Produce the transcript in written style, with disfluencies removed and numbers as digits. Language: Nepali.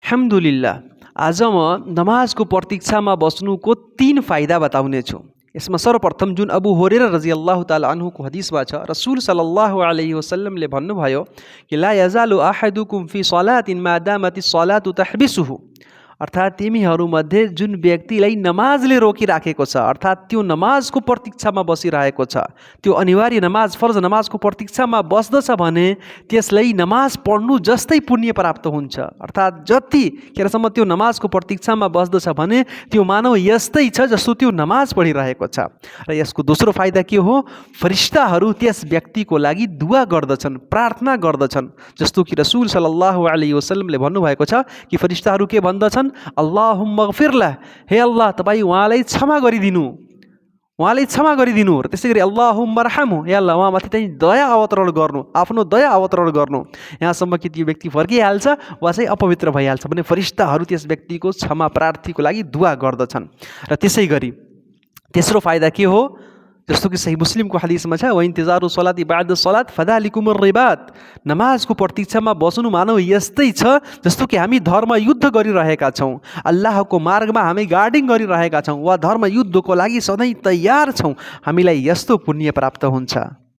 अल्हम्दुलिल्लाह। आज म नमाजको प्रतीक्षामा बस्नुको 3 फाइदा बताउने छु। यसमा सर्वप्रथम जुन अबू हुरैरा रज़ियल्लाहु ताला अन्हुको हदिसमा छ, रसूल सल्लल्लाहु अलैहि वसल्लमले भन्नुभयो कि ला यजालु अहदुकुम फी सलातिन मा दामतिस सलातु तहबिसुहु, अर्थात् तिमीहरूमध्ये जुन व्यक्तिलाई नमाजले रोकिराखेको छ, अर्थात् त्यो नमाजको प्रतीक्षामा बसिरहेको छ, त्यो अनिवार्य नमाज फर्ज नमाजको प्रतीक्षामा बस्दछ भने त्यसलाई नमाज पढ्नु जस्तै पुण्य प्राप्त हुन्छ। अर्थात् जतिखेरसम्म त्यो नमाजको प्रतीक्षामा बस्दछ भने त्यो मानव यस्तै छ जस्तो त्यो नमाज पढिरहेको छ। र यसको दोस्रो फाइदा के हो? फरिस्ताहरू त्यस व्यक्तिको लागि दुआ गर्दछन्, प्रार्थना गर्दछन्। जस्तो कि रसूल सल्लल्लाहु अलैहि वसल्लमले भन्नुभएको छ कि फरिस्ताहरू के भन्दछन्? अल्लाहुम्मा गफिरला, हे अल्लाह तपाईँ उहाँलाई क्षमा गरिदिनु, उहाँलाई क्षमा गरिदिनु। र त्यसै गरी अल्लाहुम्मा रहमु, हे अल्लाह उहाँमाथि चाहिँ दया अवतरण गर्नु, आफ्नो दया अवतरण गर्नु। यहाँसम्म कि त्यो व्यक्ति फर्किहाल्छ वा चाहिँ अपवित्र भइहाल्छ भने फरिस्ताहरू त्यस व्यक्तिको क्षमा प्रार्थीको लागि दुआ गर्दछन्। र त्यसै गरी तेस्रो फाइदा के हो? जस्तो कि सही मुस्लिमको हदिसमा छ, व इन्तिजारु सलाति बाद सलात फदालिकुमुर रिबात, नमाजको प्रतीक्षामा बस्नु मानव यस्तै छ जस्तो कि हामी धर्म युद्ध गरिरहेका छौँ, अल्लाहको मार्गमा हामी गार्डिङ गरिरहेका छौँ वा धर्म युद्धको लागि सधैँ तयार छौँ, हामीलाई यस्तो पुण्य प्राप्त हुन्छ।